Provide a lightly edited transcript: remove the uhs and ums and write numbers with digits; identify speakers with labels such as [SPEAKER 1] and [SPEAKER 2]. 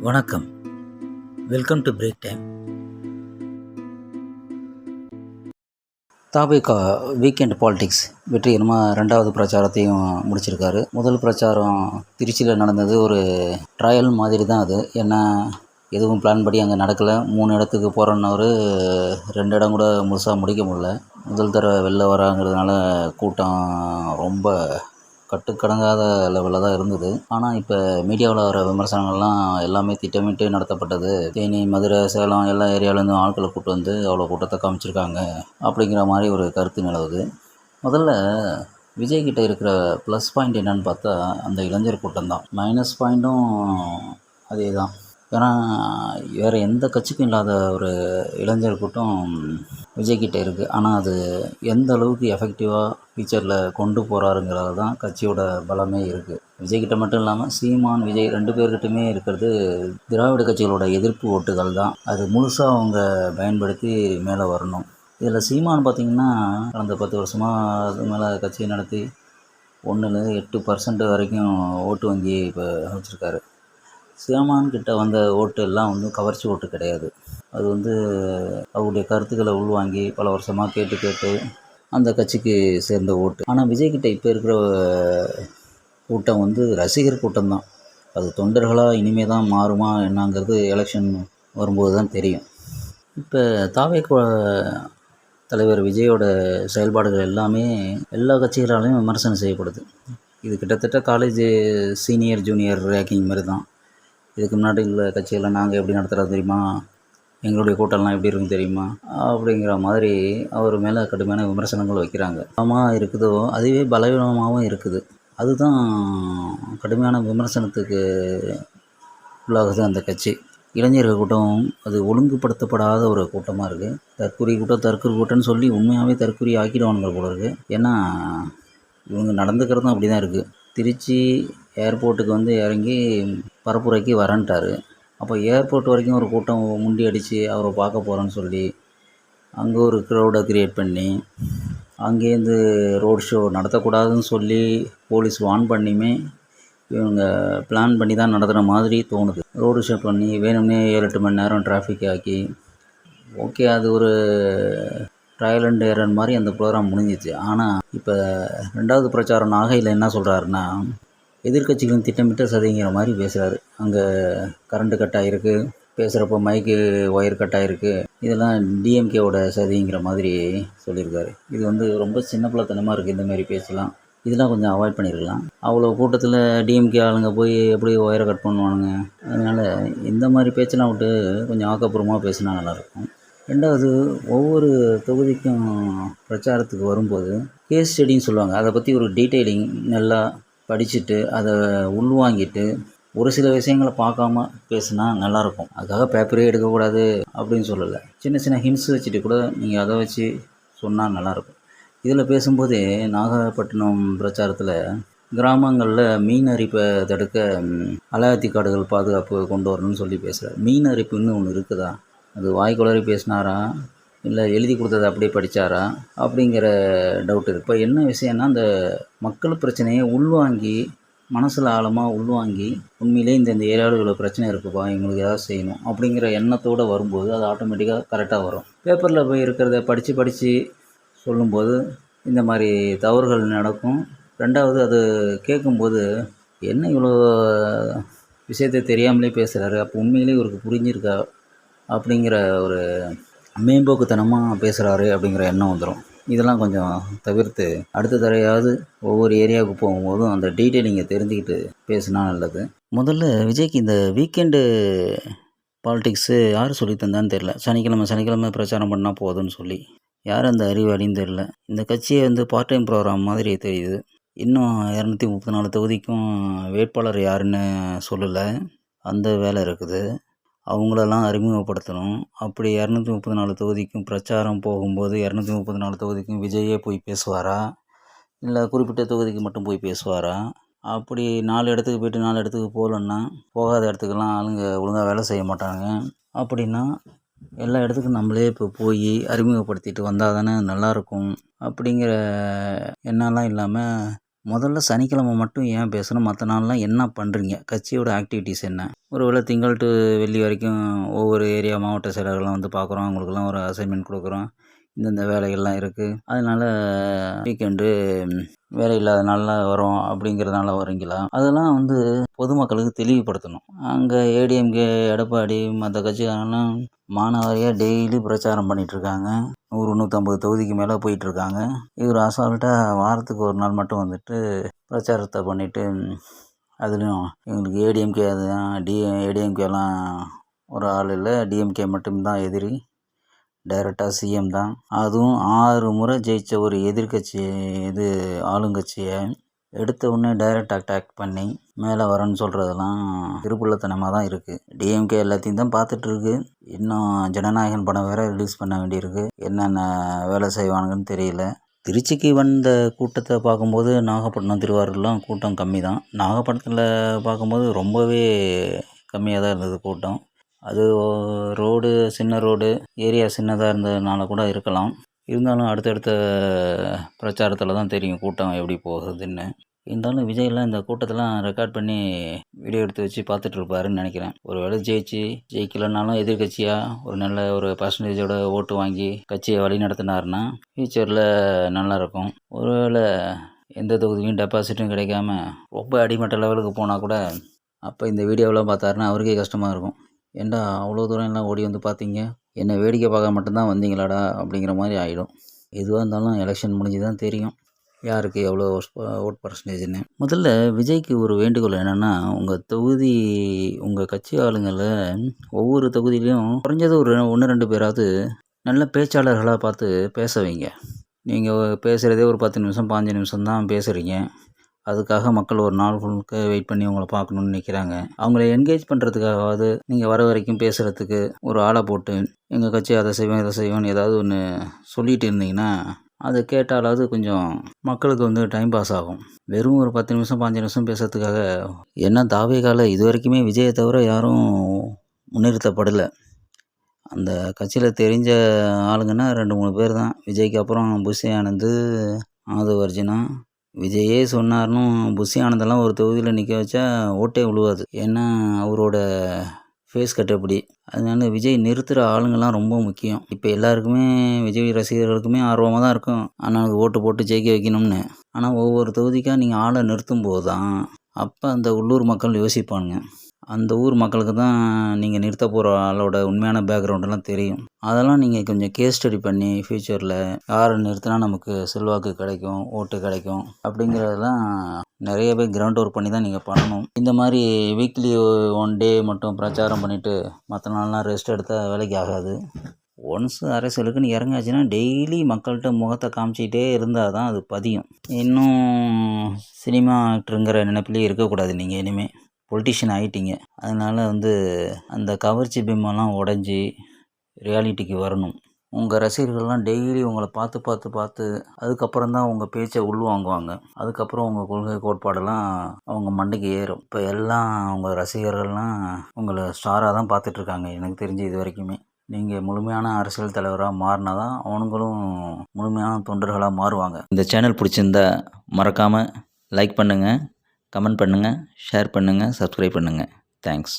[SPEAKER 1] வணக்கம். Welcome to break time. Thavega weekend politics வெற்றிகரமாக 2வது பிரச்சாரத்தையும் முடிச்சிருக்காரு. முதல் பிரச்சாரம் திருச்சியில் நடந்தது. ஒரு ட்ரையல் மாதிரி தான் அது. ஏன்னா எதுவும் பிளான் படி அங்கே நடக்கலை. 3 இடத்துக்கு போகிறோன்னவர் 2 இடம் கூட முழுசாக முடிக்க முடியல. முதல் தடவை வெளில வராங்கிறதுனால கூட்டம் ரொம்ப கட்டுக்கடங்காத லெவலில் தான் இருந்தது. ஆனால் இப்போ மீடியாவில் வர விமர்சனங்கள்லாம் எல்லாமே திட்டமிட்டு நடத்தப்பட்டது. தேனி, மதுரை, சேலம் எல்லா ஏரியாவிலேருந்தும் ஆட்களை கூப்பிட்டு வந்து அவ்வளோ கூட்டத்தை காமிச்சிருக்காங்க அப்படிங்கிற மாதிரி ஒரு கருத்து நிலவுது. முதல்ல விஜய்கிட்ட இருக்கிற ப்ளஸ் பாயிண்ட் என்னன்னு பார்த்தா அந்த இளைஞர் கூட்டம் தான். மைனஸ் பாயிண்ட்டும் அதே தான். ஏன்னா வேறு எந்த கட்சிக்கும் இல்லாத ஒரு இளைஞர் கூட்டம் விஜய்கிட்ட இருக்குது. ஆனால் அது எந்த அளவுக்கு எஃபெக்டிவாக ஃபியூச்சரில் கொண்டு போகிறாருங்கிறது தான் கட்சியோட பலமே இருக்குது. விஜய்கிட்ட மட்டும் இல்லாமல் சீமான், விஜய் 2 பேர்கிட்டையுமே இருக்கிறது திராவிட கட்சிகளோட எதிர்ப்பு ஓட்டுகள் தான். அது முழுசாக அவங்க பயன்படுத்தி மேலே வரணும். இதில் சீமான் பார்த்திங்கன்னா கடந்த 10 வருஷமாக அது மேலே கட்சியை நடத்தி 1-8% வரைக்கும் ஓட்டு வங்கி இப்போ வச்சுருக்காரு. சீமான்கிட்ட வந்த ஓட்டு எல்லாம் கவர்ச்சி ஓட்டு கிடையாது. அது அவருடைய கருத்துக்களை உள்வாங்கி பல வருஷமாக கேட்டு அந்த கட்சிக்கு சேர்ந்த ஓட்டு. ஆனால் விஜய்கிட்ட இப்போ இருக்கிற கூட்டம் ரசிகர் கூட்டம் தான். அது தொண்டர்களாக இனிமே தான் மாறுமா என்னங்கிறது எலெக்ஷன் வரும்போது தான் தெரியும். இப்போ தாவேகா தலைவர் விஜயோட செயல்பாடுகள் எல்லாமே எல்லா கட்சிகளாலையும் விமர்சனம் செய்யப்படுது. இது கிட்டத்தட்ட காலேஜ் சீனியர் ஜூனியர் ரேங்கிங் மாதிரி தான். இதுக்கு முன்னாடி உள்ள கட்சியெல்லாம் நாங்கள் எப்படி நடத்துகிறது தெரியுமா, எங்களுடைய கூட்டம்லாம் எப்படி இருக்கும் தெரியுமா அப்படிங்கிற மாதிரி அவர் மேலே கடுமையான விமர்சனங்கள் வைக்கிறாங்க. பலமாக இருக்குதோ அதுவே பலவீனமாகவும் இருக்குது. அதுதான் கடுமையான விமர்சனத்துக்கு உள்ளாகுது அந்த கட்சி. இளைஞர்கள் கூட்டம் அது ஒழுங்குபடுத்தப்படாத ஒரு கூட்டமாக இருக்குது. தற்கொலை கூட்டம்னு சொல்லி உண்மையாகவே தற்கொலை ஆக்கிடுவானுங்க போல இருக்குது. ஏன்னா இவங்க நடந்துக்கிறதும் அப்படி தான் இருக்குது. திருச்சி ஏர்போர்ட்டுக்கு இறங்கி பரப்புரைக்கு வரேன்ட்டார். அப்போ ஏர்போர்ட் வரைக்கும் ஒரு கூட்டம் முண்டி அடித்து அவரை பார்க்க போகிறேன்னு சொல்லி அங்கே ஒரு க்ரௌடை க்ரியேட் பண்ணி அங்கேருந்து ரோட் ஷோ நடத்தக்கூடாதுன்னு சொல்லி போலீஸ் வார்ன் பண்ணியுமே இவங்க பிளான் பண்ணி தான் நடத்துகிற மாதிரி தோணுது. ரோடு ஷோ பண்ணி வேணும்னே 7-8 மணி நேரம் டிராஃபிக் ஆக்கி ஓகே, அது ஒரு ட்ரையல் அண்ட் எரர் மாதிரி அந்த ப்ரோக்ராம் முடிஞ்சிச்சு. ஆனால் இப்போ 2வது பிரச்சாரம் நாகையில் என்ன சொல்கிறாருன்னா, எதிர்கட்சிகளும் திட்டமிட்ட சதிங்கிற மாதிரி பேசுகிறாரு. அங்கே கரண்ட்டு கட் ஆகிருக்கு, பேசுகிறப்போ மைக்கு ஒயர் கட் ஆகிருக்கு, இதெல்லாம் டிஎம்கேவோட சதிங்கிற மாதிரி சொல்லியிருக்காரு. இது ரொம்ப சின்ன பிள்ளைத்தனமாக இருக்குது. இந்தமாரி பேசலாம், இதெல்லாம் கொஞ்சம் அவாய்ட் பண்ணியிருக்கலாம். அவ்வளோ கூட்டத்தில் டிஎம்கே ஆளுங்க போய் எப்படி ஒயரை கட் பண்ணுவானுங்க. அதனால் இந்த மாதிரி பேச்செல்லாம் விட்டு கொஞ்சம் ஆக்கப்பூர்வமாக பேசினா நல்லாயிருக்கும். 2வது, ஒவ்வொரு தொகுதிக்கும் பிரச்சாரத்துக்கு வரும்போது கேஸ் ஸ்டடின்னு சொல்லுவாங்க. அதை பற்றி ஒரு டீட்டெயிலிங் நல்லா படிச்சுட்டு அதை உள்வாங்கிட்டு ஒரு சில விஷயங்களை பார்க்காம பேசுனா நல்லாயிருக்கும். அதுக்காக பேப்பரே எடுக்கக்கூடாது அப்படின்னு சொல்லலை. சின்ன சின்ன ஹிண்ட்ஸ் வச்சுட்டு கூட நீங்கள் அதை வச்சு சொன்னால் நல்லாயிருக்கும். இதில் பேசும்போதே நாகப்பட்டினம் பிரச்சாரத்தில் கிராமங்களில் மீன் அரிப்பை தடுக்க அலாயத்தி காடுகள் பாதுகாப்பு கொண்டு வரணும்னு சொல்லி பேசுகிறார். மீன் அரிப்புன்னு ஒன்று இருக்குதா? அது வாய்க்குளறி பேசினாரா இல்லை எழுதி கொடுத்ததை அப்படியே படித்தாரா அப்படிங்கிற டவுட் இருக்குது. இப்போ என்ன விஷயம்னா, அந்த மக்கள் பிரச்சனையை உள்வாங்கி மனசில் ஆழமாக உள்வாங்கி உண்மையிலே இந்த ஏரியாவில் இவ்வளோ பிரச்சனை இருக்குப்பா, எங்களுக்கு ஏதாவது செய்யணும் அப்படிங்கிற எண்ணத்தோடு வரும்போது அது ஆட்டோமேட்டிக்காக கரெக்டாக வரும். பேப்பரில் போய் இருக்கிறத படித்து சொல்லும்போது இந்த மாதிரி தவறுகள் நடக்கும். 2வது, அது கேட்கும்போது என்ன இவ்வளோ விஷயத்தை தெரியாமலே பேசுகிறாரு, அப்போ உண்மையிலே இவருக்கு புரிஞ்சிருக்கா அப்படிங்கிற ஒரு மேம்போக்குத்தனமாக பேசுகிறாரு அப்படிங்கிற எண்ணம் வந்துடும். இதெல்லாம் கொஞ்சம் தவிர்த்து அடுத்த தடவையாவது ஒவ்வொரு ஏரியாவுக்கு போகும்போதும் அந்த டீட்டெயிலிங்கை தெரிஞ்சுக்கிட்டு பேசுனா நல்லது. முதல்ல விஜய்க்கு இந்த வீக்கெண்டு பாலிடிக்ஸு யார் சொல்லி தந்தான்னு தெரில. சனிக்கிழமை பிரச்சாரம் பண்ணால் போதும்னு சொல்லி யார் அந்த அறிவாளின்னு தெரில. இந்த கட்சியை பார்ட் டைம் ப்ரோக்ராம் மாதிரி தெரியுது. இன்னும் 234 தொகுதிக்கும் வேட்பாளர் யாருன்னு சொல்லலை. அந்த வேலை இருக்குது. அவங்களெல்லாம் அறிமுகப்படுத்தணும். அப்படி 234 தொகுதிக்கும் பிரச்சாரம் போகும்போது 234 தொகுதிக்கும் விஜயே போய் பேசுவாரா, இல்லை குறிப்பிட்ட தொகுதிக்கு மட்டும் போய் பேசுவாரா? அப்படி 4 இடத்துக்கு போய்ட்டு 4 இடத்துக்கு போகலன்னா, போகாத இடத்துக்கெல்லாம் ஆளுங்க ஒழுங்காக வேலை செய்ய மாட்டாங்க. அப்படின்னா எல்லா இடத்துக்கும் நம்மளே இப்போ போய் அறிமுகப்படுத்திட்டு வந்தால் தானே நல்லாயிருக்கும். அப்படிங்கிற எண்ணம்லாம் இல்லாமல் முதல்ல சனிக்கிழமை மட்டும் ஏன் பேசணும்? மற்ற நாள்லாம் என்ன பண்ணுறீங்க? கட்சியோட ஆக்டிவிட்டீஸ் என்ன? ஒருவேளை திங்கள் டு வெள்ளி வரைக்கும் ஒவ்வொரு ஏரியா மாவட்ட செயலர்கள்லாம் வந்து பார்க்குறோம். அவங்களுக்கெல்லாம் ஒரு அசைன்மெண்ட் கொடுக்குறோம். இந்தந்த வேலைகள்லாம் இருக்குது. அதனால் வீக்கெண்டு வேலை இல்லாத நாளில் வரோம் அப்படிங்கிறதுனால வரீங்களா? அதெல்லாம் வந்து பொதுமக்களுக்கு தெளிவுபடுத்தணும். அங்கே ஏடிஎம்கே, எடப்பாடி மற்ற கட்சிக்காரங்கலாம் மானாவாரியாக டெய்லி பிரச்சாரம் பண்ணிகிட்ருக்காங்க. 100, 150 தொகுதிக்கு மேலே போயிட்டுருக்காங்க. இவர் அசால்ட்டாக வாரத்துக்கு ஒரு நாள் மட்டும் வந்துட்டு பிரச்சாரத்தை பண்ணிவிட்டு, அதுலேயும் எங்களுக்கு ஏடிஎம்கே அதுதான் ஏடிஎம்கேலாம் ஒரு ஆள் இல்லை, டிஎம்கே மட்டும்தான் எதிரி, டைரெக்டாக சிஎம் தான், அதுவும் 6 முறை ஜெயித்த ஒரு எதிர்கட்சி இது ஆளுங்கட்சியை எடுத்த உடனே டைரக்ட் அட்டாக் பண்ணி மேலே வரேன்னு சொல்கிறதெல்லாம் திருப்புள்ளத்தனமாக தான் இருக்குது. டிஎம்கே எல்லாத்தையும் தான் பார்த்துட்ருக்கு. இன்னும் ஜனநாயகன் படம் வேறு ரிலீஸ் பண்ண வேண்டியிருக்கு. என்னென்ன வேலை செய்வானுங்கன்னு தெரியல. திருச்சிக்கு வந்த கூட்டத்தை பார்க்கும்போது நாகப்பட்டினம், திருவாரூர்லாம் கூட்டம் கம்மி தான். நாகப்பட்டினத்தில் பார்க்கும்போது ரொம்பவே கம்மியாக தான் இருந்தது கூட்டம். அது ரோடு சின்ன ரோடு, ஏரியா சின்னதாக இருந்ததுனால கூட இருக்கலாம். இருந்தாலும் அடுத்தடுத்த பிரச்சாரத்தில் தான் தெரியும் கூட்டம் எப்படி போகுதுன்னு. இருந்தாலும் விஜய்லாம் இந்த கூட்டத்தெல்லாம் ரெக்கார்ட் பண்ணி வீடியோ எடுத்து வச்சு பார்த்துட்ருப்பாருன்னு நினைக்கிறேன். ஒரு வேளை ஜெயிக்கலைனாலும் எதிர்கட்சியாக ஒரு நல்ல ஒரு பர்சன்டேஜோட ஓட்டு வாங்கி கட்சியை வழி நடத்தினாருன்னா ஃப்யூச்சரில் நல்லாயிருக்கும். ஒருவேளை எந்த தொகுதியும் டெபாசிட்டும் கிடைக்காம ரொம்ப அடிமட்ட லெவலுக்கு போனால் கூட அப்போ இந்த வீடியோவெலாம் பார்த்தாருன்னா அவருக்கே கஷ்டமாக இருக்கும். ஏன்டா அவ்வளோ தூரம் எல்லாம் ஓடி வந்து பார்த்தீங்க, என்னை வேடிக்கை பார்க்க மட்டும்தான் வந்தீங்களாடா அப்படிங்கிற மாதிரி ஆகிடும். எதுவாக இருந்தாலும் எலெக்ஷன் முடிஞ்சு தான் தெரியும் யாருக்கு எவ்வளோ ஓட் பர்சன்டேஜ்னு. முதல்ல விஜய்க்கு ஒரு வேண்டுகோள் என்னென்னா, உங்கள் தொகுதி உங்கள் கட்சி ஆளுங்களை ஒவ்வொரு தொகுதியிலையும் குறைஞ்சது ஒரு 1-2 பேராவது நல்ல பேச்சாளர்களாக பார்த்து பேச வைங்க. நீங்கள் பேசுகிறதே ஒரு 10 நிமிஷம் 15 நிமிஷம் தான் பேசுகிறீங்க. அதுக்காக மக்கள் ஒரு நாள் ஃபுல்லுக்கு வெயிட் பண்ணி உங்களை பார்க்கணுன்னு நிற்கிறாங்க. அவங்கள என்கேஜ் பண்ணுறதுக்காகவாவது நீங்கள் வர வரைக்கும் பேசுகிறதுக்கு ஒரு ஆளை போட்டு எங்கள் கட்சி அதை செய்வோம் இதை செய்வோன்னு ஏதாவது ஒன்று சொல்லிகிட்டு இருந்தீங்கன்னா அதை கேட்டாலாவது கொஞ்சம் மக்களுக்கு வந்து டைம் பாஸ் ஆகும். வெறும் ஒரு 10 நிமிஷம் 15 நிமிஷம் பேசுகிறதுக்காக என்ன தாவேகால இது வரைக்குமே விஜயை தவிர யாரும் முன்னிறுத்தப்படலை. அந்த கட்சியில் தெரிஞ்ச ஆளுங்கன்னா 2-3 பேர் தான். விஜய்க்கு அப்புறம் புஷி ஆனந்து, ஆதவ் அர்ஜுனா. விஜயே சொன்னார்னும் புஷி ஆனந்தெல்லாம் ஒரு தொகுதியில் நிற்க வச்சா ஓட்டே விழுவாது. ஏன்னா அவரோட ஃபேஸ் கட் அப்படி. அதனால விஜய் நிறுத்துகிற ஆளுங்கள்லாம் ரொம்ப முக்கியம். இப்போ எல்லாருக்குமே விஜய் ரசிகர்களுக்குமே ஆர்வமாக தான் இருக்கும் ஆனால் ஓட்டு போட்டு ஜெயிக்க வைக்கணும்னு. ஆனால் ஒவ்வொரு தொகுதிக்காக நீங்கள் ஆளை நிறுத்தும் போது தான் அப்போ அந்த உள்ளூர் மக்கள் யோசிப்பானுங்க. அந்த ஊர் மக்களுக்கு தான் நீங்கள் நிறுத்த போகிற ஆளோட உண்மையான பேக்ரவுண்டெல்லாம் தெரியும். அதெல்லாம் நீங்கள் கொஞ்சம் கேஸ் ஸ்டடி பண்ணி ஃப்யூச்சரில் யாரை நிறுத்தினா நமக்கு செல்வாக்கு கிடைக்கும், ஓட்டு கிடைக்கும் அப்படிங்கிறதெல்லாம் நிறைய பேர் கிரவுண்ட் ஒர்க் பண்ணி தான் நீங்கள் பண்ணணும். இந்த மாதிரி வீக்லி 1 டே மட்டும் பிரச்சாரம் பண்ணிவிட்டு மற்ற நாள்லாம் ரெஸ்ட் எடுத்தால் வேலைக்கு ஆகாது. ஒன்ஸ் அரசியலுக்குன்னு இறங்காச்சுன்னா டெய்லி மக்கள்கிட்ட முகத்தை காமிச்சிக்கிட்டே இருந்தால் தான் அது பதியும். இன்னும் சினிமா ஆக்டருங்கிற நினைப்பிலே இருக்கக்கூடாது. நீங்கள் இனிமேல் பொலிட்டிஷியன் ஆகிட்டீங்க. அதனால் வந்து அந்த கவர்ச்சி பிம்பம்லாம் உடஞ்சி ரியாலிட்டிக்கு வரணும். உங்கள் ரசிகர்கள்லாம் டெய்லி உங்களை பார்த்து அதுக்கப்புறம் தான் உங்கள் பேச்சை உள்வாங்குவாங்க. அதுக்கப்புறம் உங்கள் கொள்கை கோட்பாடெல்லாம் அவங்க மண்டைக்கு ஏறும். இப்போ எல்லாம் உங்கள் ரசிகர்கள்லாம் உங்களை ஸ்டாராக தான் பார்த்துட்ருக்காங்க எனக்கு தெரிஞ்சு இது வரைக்குமே. நீங்கள் முழுமையான அரசியல் தலைவராக மாறினா தான் அவனுங்களும் முழுமையான தொண்டர்களாக மாறுவாங்க. இந்த சேனல் பிடிச்சிருந்தா மறக்காமல் லைக் பண்ணுங்கள், கமெண்ட் பண்ணுங்கள், ஷேர் பண்ணுங்கள், சப்ஸ்கிரைப் பண்ணுங்கள். தேங்க்ஸ்.